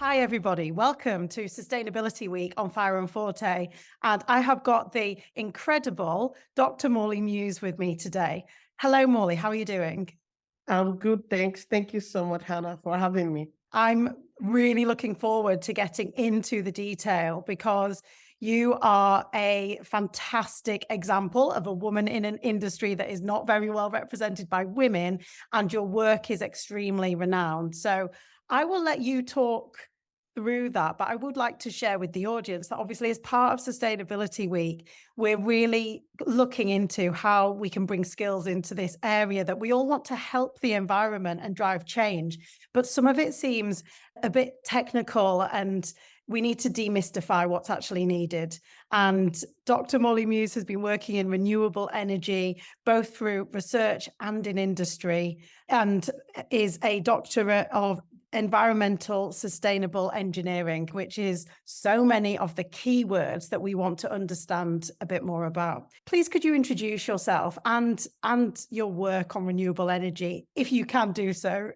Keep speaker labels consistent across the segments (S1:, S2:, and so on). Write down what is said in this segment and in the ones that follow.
S1: Hi, everybody. Welcome to Sustainability Week on Fire and Forte. And I have got the incredible Dr. Morley Muse with me today. Hello, Morley. How are you doing?
S2: I'm good, thanks. Thank you so much, Hannah, for having me.
S1: I'm really looking forward to getting into the detail because you are a fantastic example of a woman in an industry that is not very well represented by women, and your work is extremely renowned. So I will let you talk through that, but I would like to share with the audience that obviously, as part of Sustainability Week, we're really looking into how we can bring skills into this area that we all want to help the environment and drive change. But some of it seems a bit technical, and we need to demystify what's actually needed. And Dr. Morley Muse has been working in renewable energy, both through research and in industry, and is a doctorate of environmental sustainable engineering, which is so many of the keywords that we want to understand a bit more about. Please, could you introduce yourself and your work on renewable energy, if you can do so?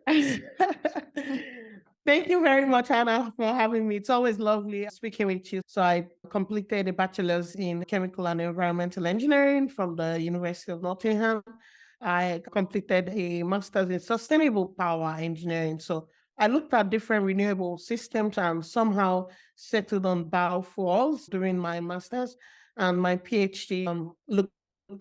S2: Thank you very much, Hannah, for having me. It's always lovely speaking with you. So I completed a bachelor's in chemical and environmental engineering from the University of Nottingham. I completed a master's in sustainable power engineering. So I looked at different renewable systems and somehow settled on biofuels during my master's. And my PhD looked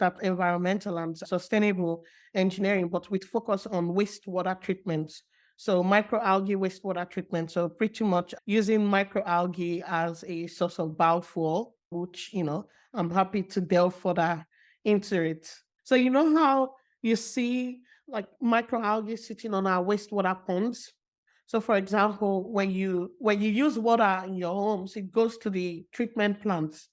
S2: at environmental and sustainable engineering, but with focus on wastewater treatment. So microalgae wastewater treatment. So pretty much using microalgae as a source of biofuel, which, I'm happy to delve further into it. So you know how you see like microalgae sitting on our wastewater ponds? So for example, when you use water in your homes, it goes to the treatment plants.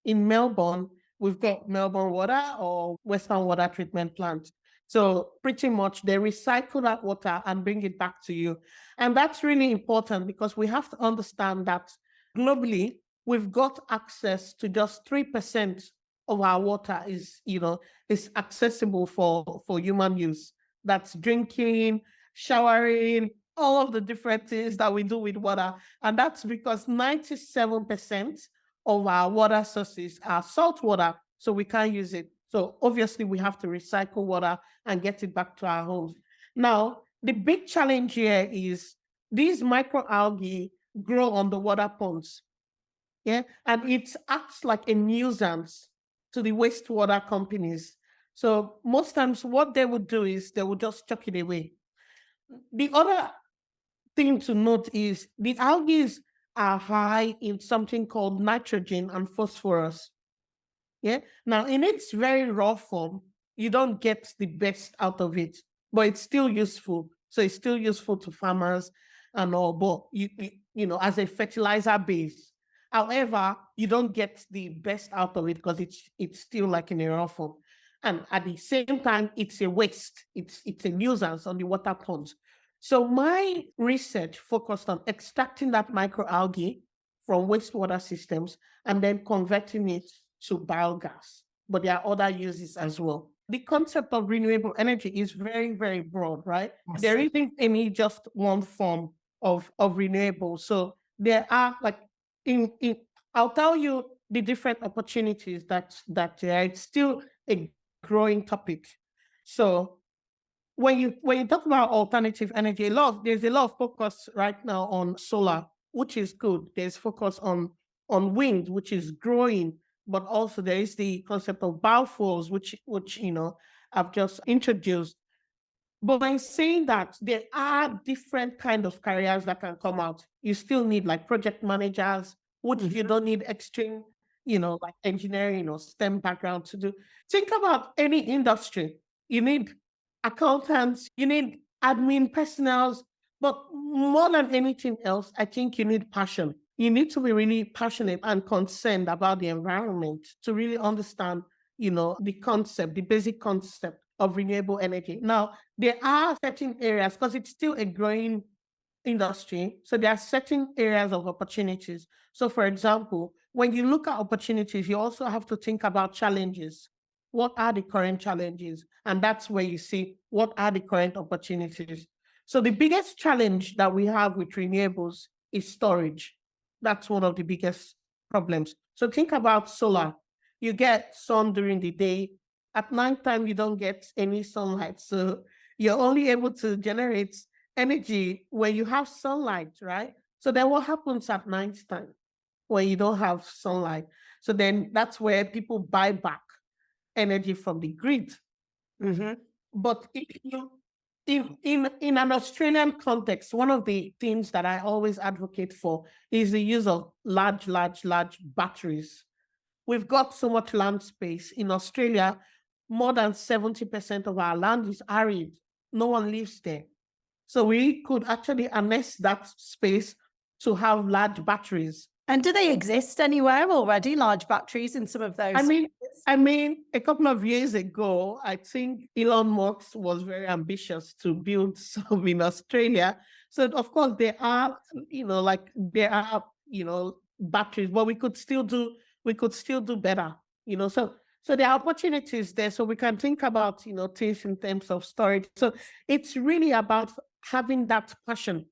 S2: In Melbourne, we've got Melbourne Water or Western Water Treatment Plant. So pretty much they recycle that water and bring it back to you. And that's really important because we have to understand that globally, we've got access to just 3% of our water is accessible for human use. That's drinking, showering, all of the different things that we do with water. And that's because 97% of our water sources are salt water, so we can't use it. So obviously we have to recycle water and get it back to our homes. Now, the big challenge here is these microalgae grow on the water ponds. Yeah, and it acts like a nuisance to the wastewater companies. So most times what they would do is they would just chuck it away. The other thing to note is the algae are high in something called nitrogen and phosphorus. Yeah. Now, in its very raw form, you don't get the best out of it, but it's still useful. So it's still useful to farmers and all, but as a fertilizer base. However, you don't get the best out of it because it's still like in a raw form. And at the same time, it's a waste. It's a nuisance on the water ponds. So my research focused on extracting that microalgae from wastewater systems and then converting it to biogas. But there are other uses as well. The concept of renewable energy is very, very broad, right?
S1: Yes.
S2: There isn't any just one form of renewable. So there are I'll tell you the different opportunities that it's still a growing topic. So when you talk about alternative energy, there's a lot of focus right now on solar, which is good. There's focus on wind, which is growing, but also there is the concept of biofuels, which I've just introduced. But by saying that, there are different kind of careers that can come out. You still need like project managers, which you don't need extreme, like engineering or STEM background to do. Think about any industry. You need accountants, you need admin personnel, but more than anything else, I think you need passion. You need to be really passionate and concerned about the environment to really understand, the basic concept of renewable energy. Now, there are certain areas, because it's still a growing industry, so there are certain areas of opportunities. So, for example, when you look at opportunities, you also have to think about challenges. What are the current challenges? And that's where you see what are the current opportunities. So the biggest challenge that we have with renewables is storage. That's one of the biggest problems. So think about solar. You get sun during the day. At nighttime, you don't get any sunlight. So you're only able to generate energy when you have sunlight, right? So then what happens at nighttime when you don't have sunlight? So then that's where people buy back energy from the grid.
S1: Mhm.
S2: But in an Australian context, one of the things that I always advocate for is the use of large batteries. We've got so much land space. In Australia, more than 70% of our land is arid. No one lives there. So we could actually harness that space to have large batteries.
S1: And do they exist anywhere already, large batteries in some of those?
S2: I mean, a couple of years ago, I think Elon Musk was very ambitious to build some in Australia. So of course there are, batteries, but we could still do better, So there are opportunities there. So we can think about, things in terms of storage. So it's really about having that passion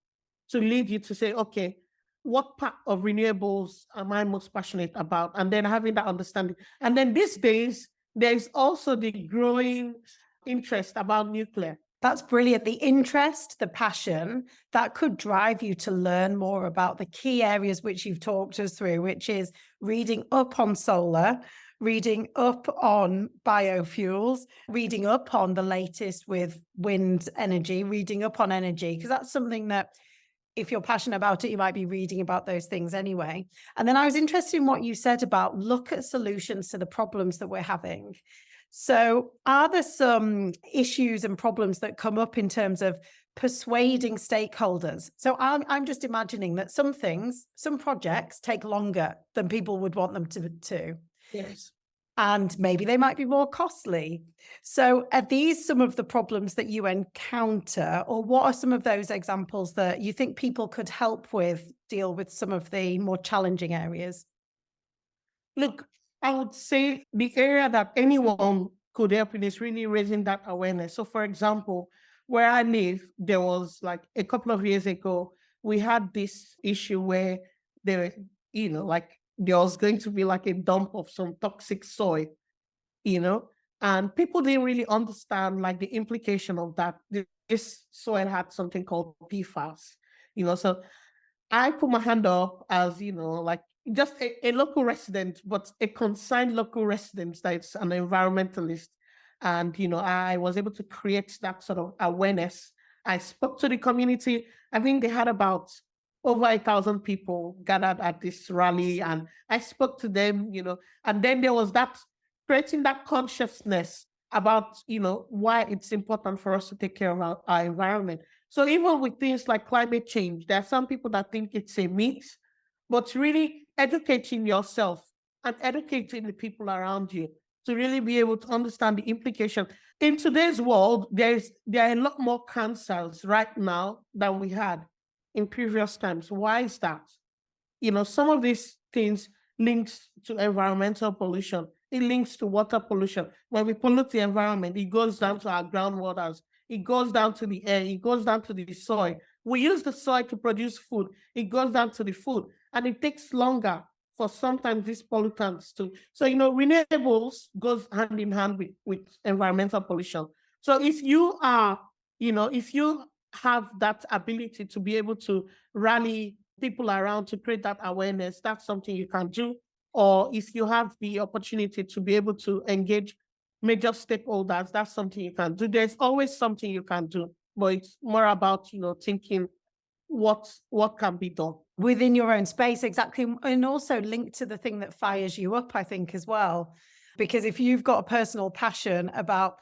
S2: to lead you to say, okay, what part of renewables am I most passionate about? And then having that understanding. And then these days, there's also the growing interest about nuclear.
S1: That's brilliant. The interest, the passion, that could drive you to learn more about the key areas which you've talked us through, which is reading up on solar, reading up on biofuels, reading up on the latest with wind energy, reading up on energy, because that's something that if you're passionate about it, you might be reading about those things anyway. And then I was interested in what you said about look at solutions to the problems that we're having. So are there some issues and problems that come up in terms of persuading stakeholders? So I'm just imagining that some projects take longer than people would want them to.
S2: Yes.
S1: And maybe they might be more costly. So are these some of the problems that you encounter, or what are some of those examples that you think people could help with, deal with some of the more challenging areas?
S2: Look, I would say the area that anyone could help in is really raising that awareness. So for example, where I live, there was like a couple of years ago, we had this issue where there, there was going to be like a dump of some toxic soil, and people didn't really understand like the implication of that. This soil had something called PFAS, so I put my hand up as, like just a local resident, but a concerned local resident that's an environmentalist. And, I was able to create that sort of awareness. I spoke to the community. I think they had about over 1,000 people gathered at this rally, and I spoke to them, and then there was that creating that consciousness about, why it's important for us to take care of our environment. So even with things like climate change, there are some people that think it's a myth, but really educating yourself and educating the people around you to really be able to understand the implication. In today's world, there are a lot more cancers right now than we had in previous times. Why is that? Some of these things links to environmental pollution. It links to water pollution. When we pollute the environment, it goes down to our groundwaters. It goes down to the air. It goes down to the soil. We use the soil to produce food. It goes down to the food. And it takes longer for sometimes these pollutants to. So, renewables goes hand in hand with environmental pollution. So if you are, if you have that ability to be able to rally people around to create that awareness, that's something you can do. Or if you have the opportunity to be able to engage major stakeholders, that's something you can do. There's always something you can do, but it's more about, thinking what can be done.
S1: Within your own space, exactly. And also linked to the thing that fires you up, I think, as well. Because if you've got a personal passion about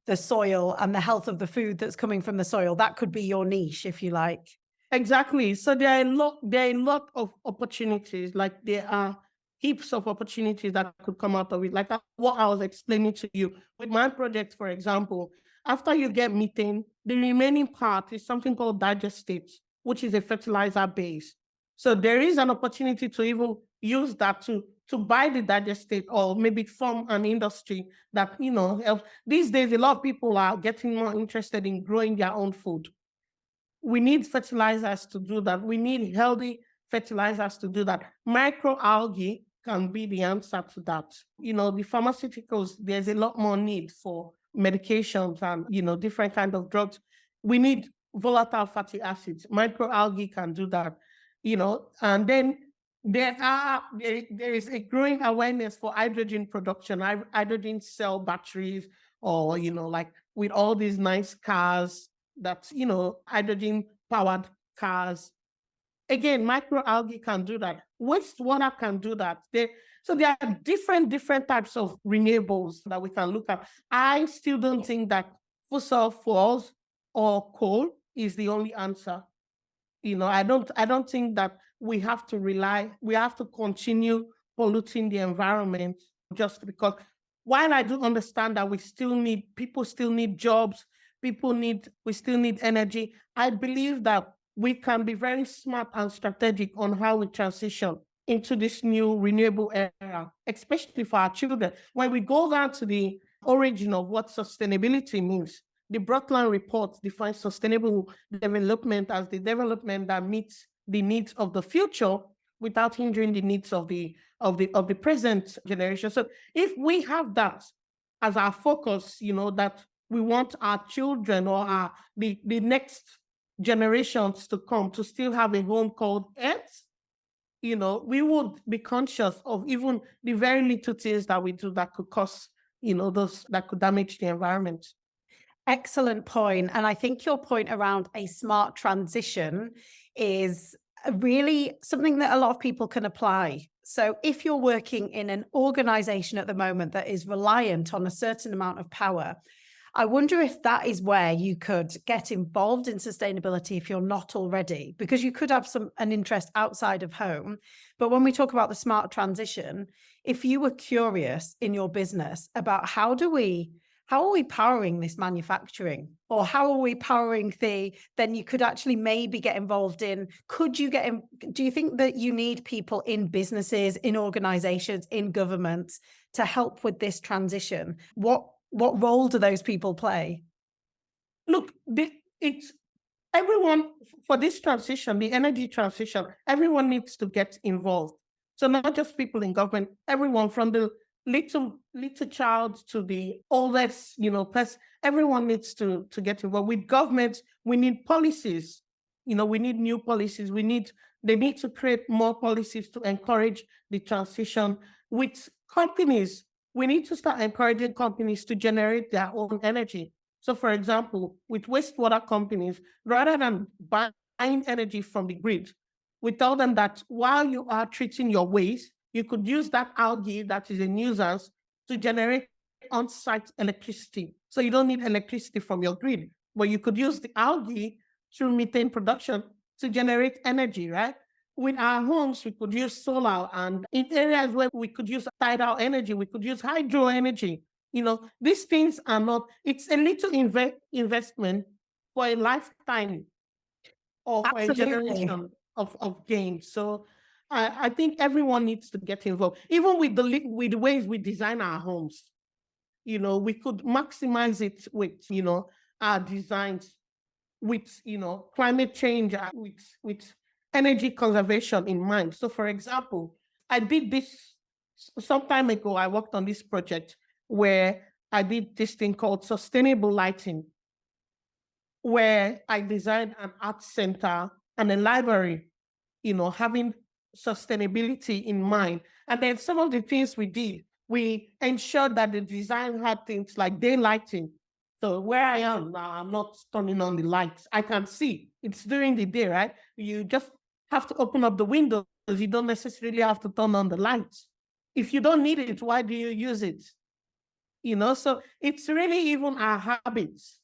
S1: the soil and the health of the food that's coming from the soil, that could be your niche, if you like.
S2: Exactly. So there are a lot of opportunities. Like there are heaps of opportunities that could come out of it. Like what I was explaining to you with my project, for example, after you get methane, the remaining part is something called digestate, which is a fertilizer base. So there is an opportunity to even use that to buy the digestate, or maybe form an industry that, helps. These days, a lot of people are getting more interested in growing their own food. We need fertilizers to do that. We need healthy fertilizers to do that. Microalgae can be the answer to that. The pharmaceuticals, there's a lot more need for medications and, different kind of drugs. We need volatile fatty acids. Microalgae can do that, and then there is a growing awareness for hydrogen production, hydrogen cell batteries, or, like with all these nice cars that, hydrogen powered cars. Again, microalgae can do that. Wastewater can do that. So there are different types of renewables that we can look at. I still don't think that fossil fuels or coal is the only answer. I don't think that we have to continue polluting the environment just because, while I do understand that people still need jobs, we still need energy. I believe that we can be very smart and strategic on how we transition into this new renewable era, especially for our children. When we go down to the origin of what sustainability means, the Brundtland report defines sustainable development as the development that meets the needs of the future without hindering the needs of the present generation. So if we have that as our focus, that we want our children or the next generations to come to still have a home called Earth, we would be conscious of even the very little things that we do that could cause, those that could damage the environment.
S1: Excellent point. And I think your point around a smart transition is really something that a lot of people can apply. So if you're working in an organization at the moment that is reliant on a certain amount of power, I wonder if that is where you could get involved in sustainability if you're not already, because you could have an interest outside of home. But when we talk about the smart transition, if you were curious in your business about how are we powering this manufacturing, or how are we powering then you could actually maybe get involved in, do you think that you need people in businesses, in organizations, in governments to help with this transition? What role do those people play?
S2: Look, it's everyone for this transition, the energy transition, everyone needs to get involved. So not just people in government, everyone from the little child to the oldest, person, everyone needs to get involved. With government, we need policies. We need new policies. They need to create more policies to encourage the transition. With companies, we need to start encouraging companies to generate their own energy. So, for example, with wastewater companies, rather than buying energy from the grid, we tell them that while you are treating your waste, you could use that algae that is a nuisance to generate on-site electricity. So you don't need electricity from your grid, but you could use the algae through methane production to generate energy, right? With our homes, we could use solar, and in areas where we could use tidal energy, we could use hydro energy. These things are not, it's a little investment for a lifetime or for a generation of gain. So I think everyone needs to get involved, even with the ways we design our homes. We could maximize it with, our designs, with, climate change, with energy conservation in mind. So, for example, I did this some time ago. I worked on this project where I did this thing called sustainable lighting, where I designed an art center and a library, having sustainability in mind. And then some of the things we did, we ensured that the design had things like daylighting. So where I am now, I'm not turning on the lights. I can see it's during the day, right? You just have to open up the windows. You don't necessarily have to turn on the lights. If you don't need it, why do you use it? So it's really even our habits.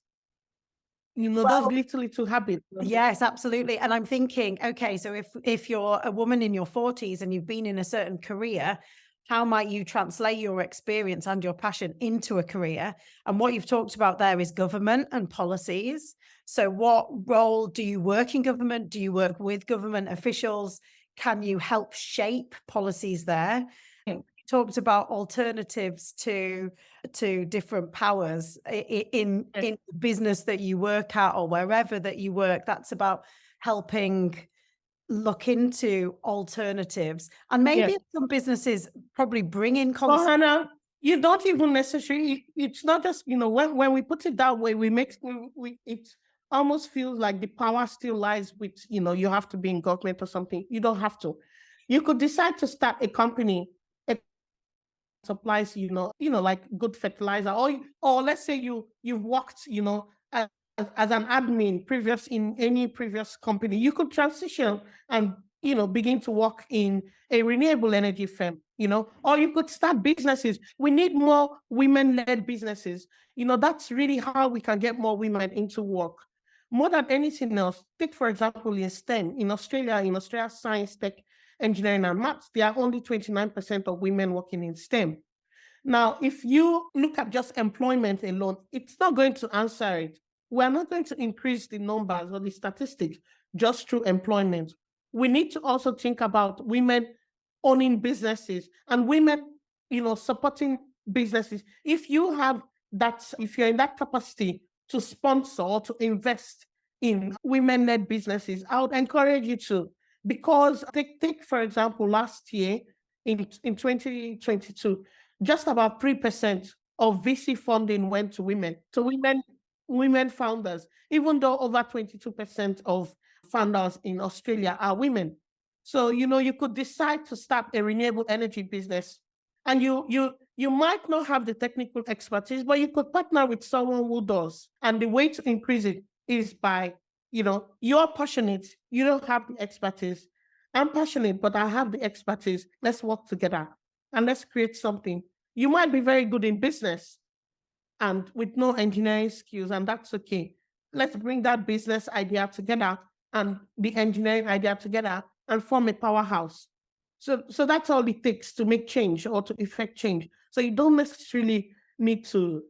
S2: Those little habits.
S1: Yes, absolutely. And I'm thinking, okay, so if you're a woman in your 40s and you've been in a certain career, how might you translate your experience and your passion into a career? And what you've talked about there is government and policies. So what role do you work in government? Do you work with government officials? Can you help shape policies there? talked about alternatives to different powers
S2: Yes.
S1: in the business that you work at or wherever that you work. That's about helping look into alternatives. And maybe
S2: Yes.
S1: some businesses probably bring in
S2: Well, Hannah, you don't even necessarily, it's not just, when we put it that way, it almost feels like the power still lies with, you have to be in government or something. You don't have to. You could decide to start a company that supplies, like good fertilizer, or let's say you've worked, as an admin in any previous company. You could transition and begin to work in a renewable energy firm, or you could start businesses. We need more women-led businesses. That's really how we can get more women into work. More than anything else, take for example in STEM in Australia, science, tech, engineering, and maths, there are only 29% of women working in STEM. Now, if you look at just employment alone, it's not going to answer it. We're not going to increase the numbers or the statistics just through employment. We need to also think about women owning businesses and women, supporting businesses. If you're in that capacity to sponsor or to invest in women-led businesses, I would encourage you to, because take for example, last year in 2022, just about 3% of VC funding went to women, women founders, even though over 22% of founders in Australia are women. So, you could decide to start a renewable energy business, and you might not have the technical expertise, but you could partner with someone who does. And the way to increase it is by, you're passionate, you don't have the expertise. I'm passionate, but I have the expertise. Let's work together and let's create something. You might be very good in business and with no engineering skills, and that's okay. Let's bring that business idea together and the engineering idea together and form a powerhouse. So that's all it takes to make change or to effect change. So you don't necessarily need to,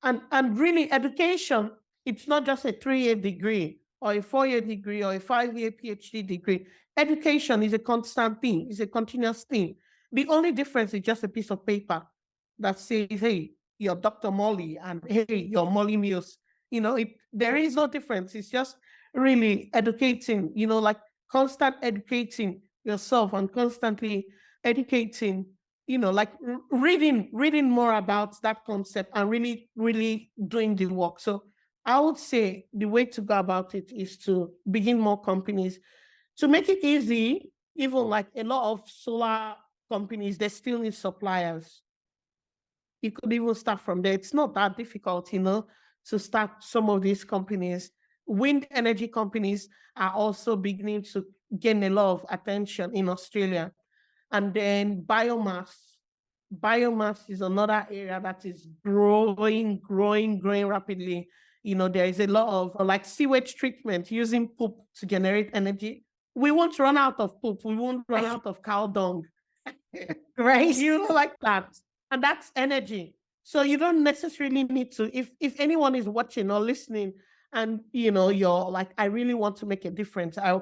S2: and really education, it's not just a 3-year degree or a 4-year degree or a 5-year PhD degree. Education is a constant thing, it's a continuous thing. The only difference is just a piece of paper that says, hey, you're Dr. Morley, and hey, you're Morley Muse. There is no difference. It's just really educating, like constant educating yourself and constantly educating, like reading more about that concept and really, really doing the work. So I would say the way to go about it is to begin more companies. To make it easy, even like a lot of solar companies, they still need suppliers. You could even start from there. It's not that difficult, to start some of these companies. Wind energy companies are also beginning to gain a lot of attention in Australia. And then biomass. Biomass is another area that is growing rapidly. There is a lot of like sewage treatment using poop to generate energy. We won't run out of poop. We won't run out of cow dung.
S1: Great.
S2: Like that. And that's energy. So you don't necessarily need to, if anyone is watching or listening and, you're like, I really want to make a difference. I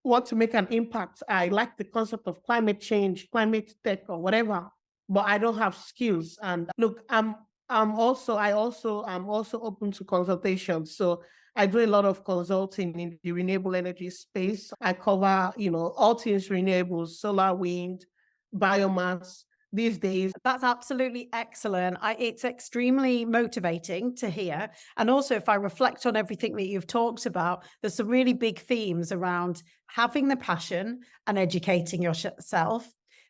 S2: want to make an impact. I like the concept of climate change, climate tech or whatever, but I don't have skills. And look, I'm also open to consultations. So I do a lot of consulting in the renewable energy space. I cover, all things renewables, solar, wind, biomass these days.
S1: That's absolutely excellent. It's extremely motivating to hear. And also, if I reflect on everything that you've talked about, there's some really big themes around having the passion and educating yourself,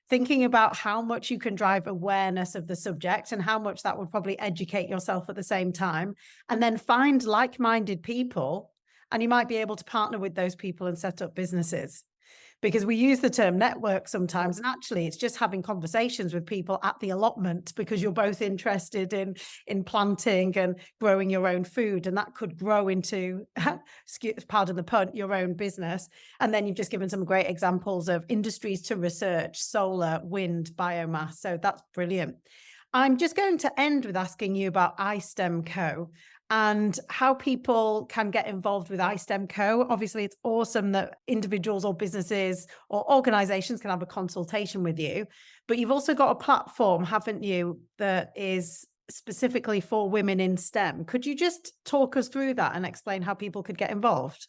S1: thinking about how much you can drive awareness of the subject and how much that would probably educate yourself at the same time, and then find like-minded people, and you might be able to partner with those people and set up businesses. Because we use the term network sometimes, and actually it's just having conversations with people at the allotment because you're both interested in planting and growing your own food, and that could grow into, pardon the pun, your own business. And then you've just given some great examples of industries to research: solar, wind, biomass. So that's brilliant. I'm just going to end with asking you about iSTEM Co. and how people can get involved with iSTEM Co. Obviously, it's awesome that individuals or businesses or organizations can have a consultation with you, but you've also got a platform, haven't you, that is specifically for women in STEM. Could you just talk us through that and explain how people could get involved?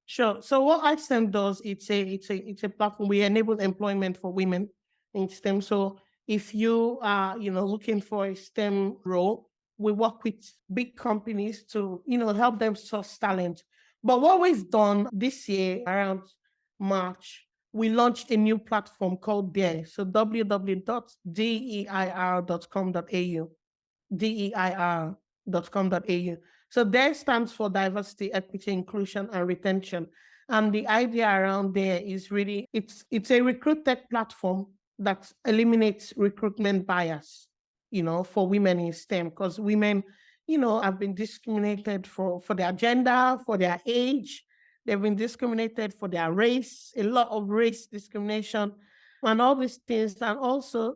S2: Sure. So what iSTEM does, it's a platform. We enable employment for women in STEM. So if you are, looking for a STEM role, we work with big companies to, help them source talent. But what we've done this year around March, we launched a new platform called DEIR. So www.deir.com.au. DEIR.com.au. So DEIR stands for diversity, equity, inclusion, and retention. And the idea around there is really it's a recruit tech platform that eliminates recruitment bias, for women in STEM, because women, have been discriminated for their gender, for their age. They've been discriminated for their race, a lot of race discrimination, and all these things. And also,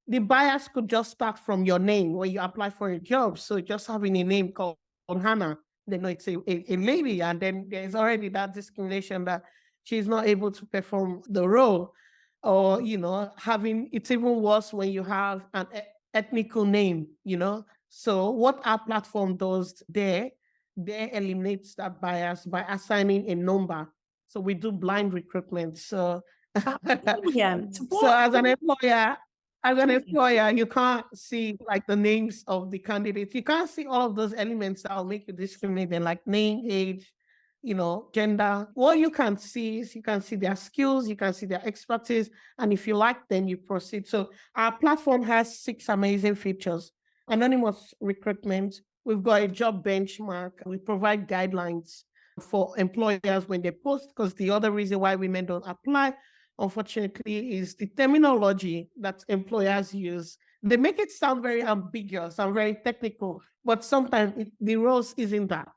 S2: the bias could just start from your name when you apply for a job. So just having a name called Hannah, they know it's a lady, and then there's already that discrimination that she's not able to perform the role. Or, having it's even worse when you have an ethnical name. So what our platform does there, they eliminates that bias by assigning a number. So we do blind recruitment. So
S1: Brilliant.
S2: so as an employer, you can't see like the names of the candidates. You can't see all of those elements that will make you discriminate them, like name, age, gender. What you can see is you can see their skills, you can see their expertise, and if you like, then you proceed. So our platform has 6 amazing features. Anonymous recruitment. We've got a job benchmark. We provide guidelines for employers when they post, because the other reason why women don't apply, unfortunately, is the terminology that employers use. They make it sound very ambiguous and very technical, but sometimes the roles isn't that.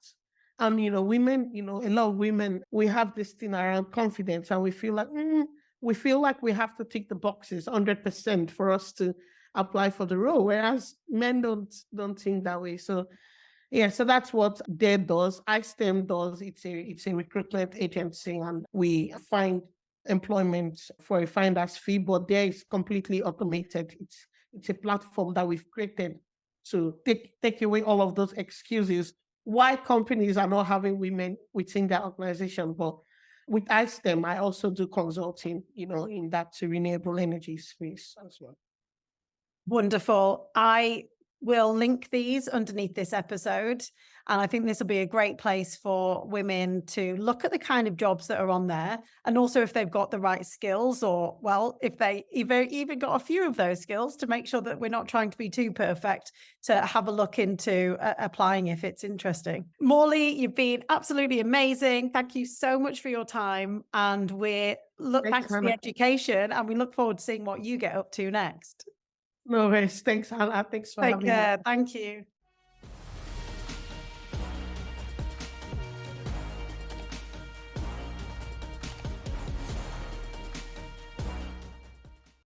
S2: And women, a lot of women, we have this thing around confidence, and we feel like we have to tick the boxes 100% for us to apply for the role, whereas men don't think that way. So yeah, so that's what DEIR does. iSTEM does. It's a recruitment agency, and we find employment for a finder's fee, but there is completely automated. It's a platform that we've created to take away all of those excuses why companies are not having women within their organization. But with iSTEM, I also do consulting, in that renewable energy space as well.
S1: Wonderful. I will link these underneath this episode. And I think this will be a great place for women to look at the kind of jobs that are on there. And also if they've got the right skills, or, well, if they even got a few of those skills, to make sure that we're not trying to be too perfect, to have a look into applying if it's interesting. Morley, you've been absolutely amazing. Thank you so much for your time. And thanks for the education. And we look forward to seeing what you get up to next.
S2: No worries. Thanks, Hannah. Thanks for
S1: Take
S2: having me.
S1: care. Thank you.